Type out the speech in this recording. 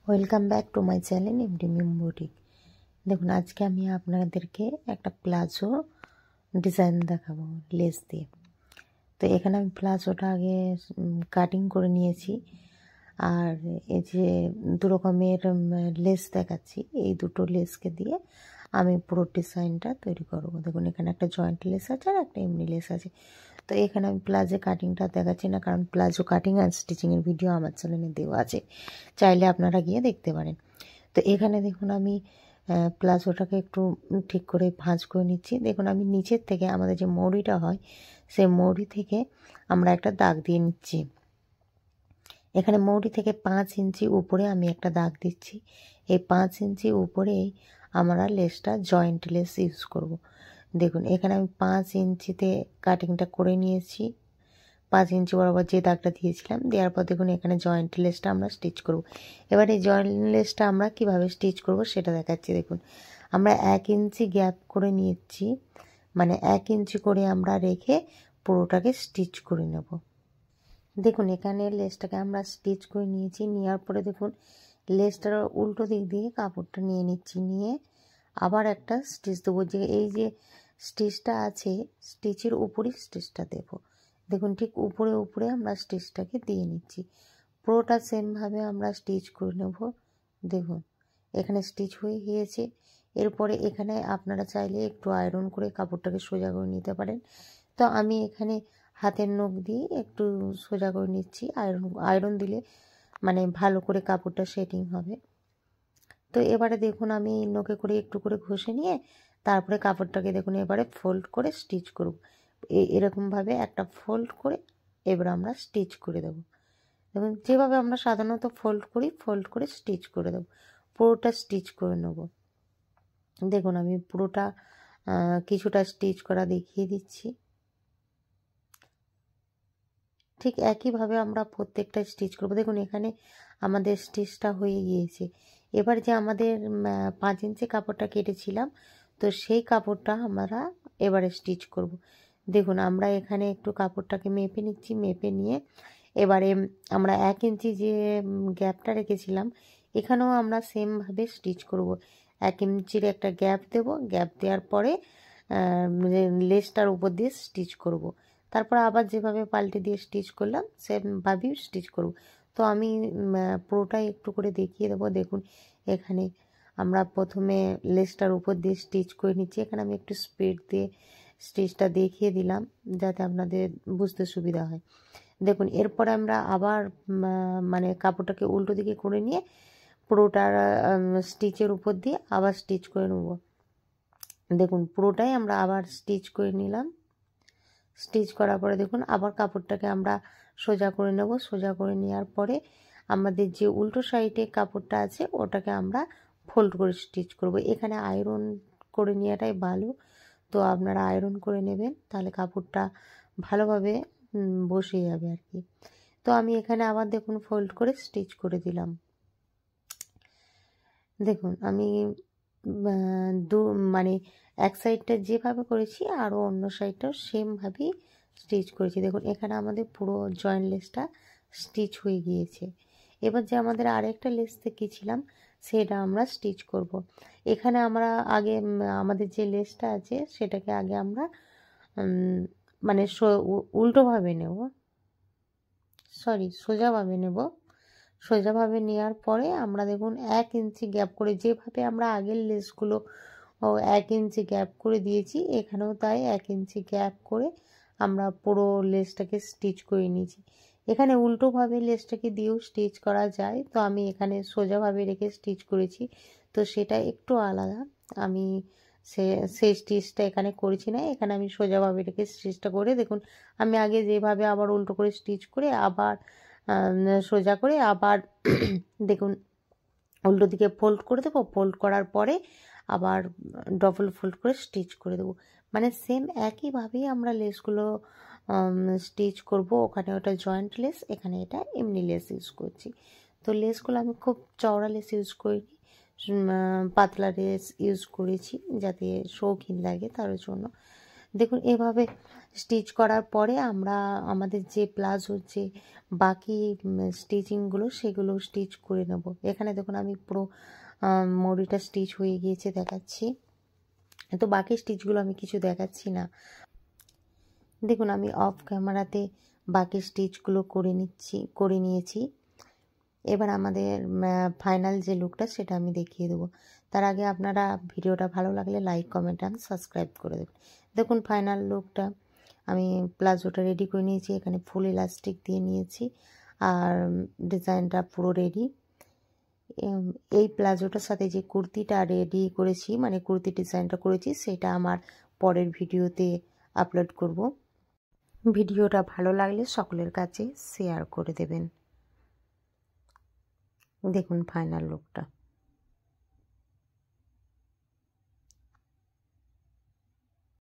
Welcome back to my channel MD Mim boutique. দেখুন আজকে আমি আপনাদেরকে একটা প্লাজো ডিজাইন দেখাবো লেস দিয়ে। তো এখানে আমি প্লাজোটা আগে কাটিং করে নিয়েছি, আর এই যে দু রকমের লেস দেখাচ্ছি, এই দুটো লেসকে দিয়ে আমি পুরো ডিজাইনটা তৈরি করবো। দেখুন এখানে একটা জয়েন্ট লেস আছে আর একটা এমনি লেস আছে। তো এখানে আমি প্লাজো কাটিংটা দেখাচ্ছি না, কারণ প্লাজো কাটিং আর স্টিচিংয়ের ভিডিও আমার চ্যানেলে দেওয়া আছে, চাইলে আপনারা গিয়ে দেখতে পারেন। তো এখানে দেখুন আমি প্লাজোটাকে একটু ঠিক করে ভাঁজ করে নিচ্ছি। দেখুন আমি নিচের থেকে আমাদের যে মৌরিটা হয় সেই মৌরি থেকে আমরা একটা দাগ দিয়ে নিচ্ছি। এখানে মৌরি থেকে 5 ইঞ্চি উপরে আমি একটা দাগ দিচ্ছি। এই 5 ইঞ্চি উপরেই আমরা লেসটা জয়েন্ট লেস ইউজ করব। দেখুন এখানে আমি 5 ইঞ্চিতে কাটিংটা করে নিয়েছি। 5 ইঞ্চি বরাবর যে দাগটা দিয়েছিলাম, দেওয়ার পর দেখুন এখানে জয়েন্ট লেসটা আমরা স্টিচ করব। এবার এই জয়েন্ট লেসটা আমরা কিভাবে স্টিচ করব সেটা দেখাচ্ছি। দেখুন আমরা 1 ইঞ্চি গ্যাপ করে নিচ্ছি, মানে 1 ইঞ্চি করে আমরা রেখে পুরোটাকে স্টিচ করে নেব। দেখুন এখানে লেসটাকে আমরা স্টিচ করে নিয়েছি। নেওয়ার পরে দেখুন লেসটার উল্টো দিক দিয়ে কাপড়টা নিয়ে নিচ্ছি, নিয়ে আবার একটা স্টিচ দেবো। যে এই যে স্টিচটা আছে স্টিচের উপরই স্টিচটা দেব। দেখুন ঠিক উপরে উপরে আমরা স্টিচটাকে দিয়ে নিচ্ছি। পুরোটা সেমভাবে আমরা স্টিচ করে নেব। দেখুন এখানে স্টিচ হয়ে গিয়েছে। এরপরে এখানে আপনারা চাইলে একটু আয়রন করে কাপড়টাকে সোজা করে নিতে পারেন। তো আমি এখানে হাতের নখ দিয়ে একটু সোজা করে নিচ্ছি। আয়রন দিলে মানে ভালো করে কাপড়টা সেটিং হবে। তো এবারে দেখুন আমি নখে করে একটু করে ঘষে নিয়ে তারপরে কাপড়টাকে দেখুন এবারে ফোল্ড করে স্টিচ করব। এরকমভাবে একটা ফোল্ড করে এবার আমরা স্টিচ করে দেব। দেখুন যেভাবে আমরা সাধারণত ফোল্ড করি, ফোল্ড করে স্টিচ করে দেব। পুরোটা স্টিচ করে নেব। দেখুন আমি পুরোটা কিছুটা স্টিচ করা দেখিয়ে দিচ্ছি। ঠিক একইভাবে আমরা প্রত্যেকটা স্টিচ করব। দেখুন এখানে আমাদের স্টিচটা হয়ে গিয়েছে। এবার যে আমাদের 5 ইঞ্চি কাপড়টা কেটেছিলাম, তো সেই কাপড়টা আমরা এবারে স্টিচ করব। দেখুন আমরা এখানে একটু কাপড়টাকে মেপে নিচ্ছি, মেপে নিয়ে এবারে আমরা 1 ইঞ্চি যে গ্যাপটা রেখেছিলাম এখানেও আমরা সেমভাবে স্টিচ করব। 1 ইঞ্চির একটা গ্যাপ দেব, গ্যাপ দেওয়ার পরে লেসটার উপর দিয়ে স্টিচ করব। তারপর আবার যেভাবে পাল্টে দিয়ে স্টিচ করলাম সেমভাবেই স্টিচ করব। তো আমি পুরোটাই একটু করে দেখিয়ে দেবো। দেখুন এখানে আমরা প্রথমে লেসটার উপর দিয়ে স্টিচ করে নিচ্ছি। এখানে আমি একটু স্পিড দিয়ে স্টিচটা দেখিয়ে দিলাম যাতে আপনাদের বুঝতে সুবিধা হয়। দেখুন এরপরে আমরা আবার মানে কাপড়টাকে উল্টো দিকে করে নিয়ে পুরোটার স্টিচের উপর দিয়ে আবার স্টিচ করে নেব। দেখুন পুরোটাই আমরা আবার স্টিচ করে নিলাম। স্টিচ করার পরে দেখুন আবার কাপড়টাকে আমরা সোজা করে নেব। সোজা করে নেওয়ার পরে আমাদের যে উল্টো সাইডে কাপড়টা আছে ওটাকে আমরা ফোল্ড করে স্টিচ করব। এখানে আয়রন করে নেওয়াটাই ভালো, তো আপনারা আয়রন করে নেবেন, তাহলে কাপড়টা ভালোভাবে বসে যাবে আর কি। তো আমি এখানে আবার দেখুন ফোল্ড করে স্টিচ করে দিলাম। দেখুন আমি মানে এক সাইডটা যেভাবে করেছি আরও অন্য সাইডটাও সেমভাবেই স্টিচ করেছি। দেখুন এখানে আমাদের পুরো জয়েন্ট লেসটা স্টিচ হয়ে গিয়েছে। এবার যে আমাদের আরেকটা লেস দেখিয়েছিলাম সেটা আমরা স্টিচ করব। এখানে আমরা আগে আমাদের যে লেসটা আছে সেটাকে আগে আমরা মানে উল্টোভাবে নেব, সোজাভাবে নেব। সোজাভাবে নেওয়ার পরে আমরা দেখুন 1 ইঞ্চি গ্যাপ করে, যেভাবে আমরা আগের লেসগুলো 1 ইঞ্চি গ্যাপ করে দিয়েছি, এখানেও তাই 1 ইঞ্চি গ্যাপ করে আমরা পুরো লেসটাকে স্টিচ করে নিয়েছি। এখানে উল্টোভাবে লেসটাকে দিয়েও স্টিচ করা যায়, তো আমি এখানে সোজাভাবে রেখে স্টিচ করেছি, তো সেটা একটু আলাদা। আমি সেই স্টিচটা এখানে করেছি না, এখানে আমি সোজাভাবে রেখে স্টিচটা করে দেখুন আমি আগে যেভাবে আবার উল্টো করে স্টিচ করে আবার সোজা করে আবার দেখুন উল্টো দিকে ফোল্ড করে দেবো। ফোল্ড করার পরে আবার ডবল ফোল্ড করে স্টিচ করে দেবো। মানে সেম একইভাবেই আমরা লেসগুলো স্টিচ করব। ওখানে ওটা জয়েন্ট লেস, এখানে এটা এমনি লেস ইউজ করছি। তো লেসগুলো আমি খুব চওড়া লেস ইউজ করিনি, পাতলা লেস ইউজ করেছি যাতে শৌখিন লাগে তার জন্য। দেখুন এভাবে স্টিচ করার পরে আমরা আমাদের যে প্লাজোর যে বাকি স্টিচিংগুলো সেগুলো স্টিচ করে নেব। এখানে দেখুন আমি পুরো মড়িটা স্টিচ হয়ে গিয়েছে দেখাচ্ছি। তো বাকি স্টিচগুলো আমি কিছু দেখাচ্ছি না। দেখুন আমি অফ ক্যামেরাতে বাকি স্টিচগুলো করে নিয়েছি। এবার আমাদের ফাইনাল যে লুকটা সেটা আমি দেখিয়ে দেবো। তার আগে আপনারা ভিডিওটা ভালো লাগলে লাইক, কমেন্ট অ্যান্ড সাবস্ক্রাইব করে দেবেন। দেখুন ফাইনাল লুকটা আমি প্লাজোটা রেডি করে নিয়েছি, এখানে ফুল ইলাস্টিক দিয়ে নিয়েছি আর ডিজাইনটা পুরো রেডি। এই প্লাজোটার সাথে যে কুর্তিটা রেডি করেছি, মানে কুর্তি ডিজাইনটা করেছি, সেটা আমার পরের ভিডিওতে আপলোড করব। ভিডিওটা ভালো লাগলে সকলের কাছে শেয়ার করে দেবেন। দেখুন ফাইনাল লুকটা।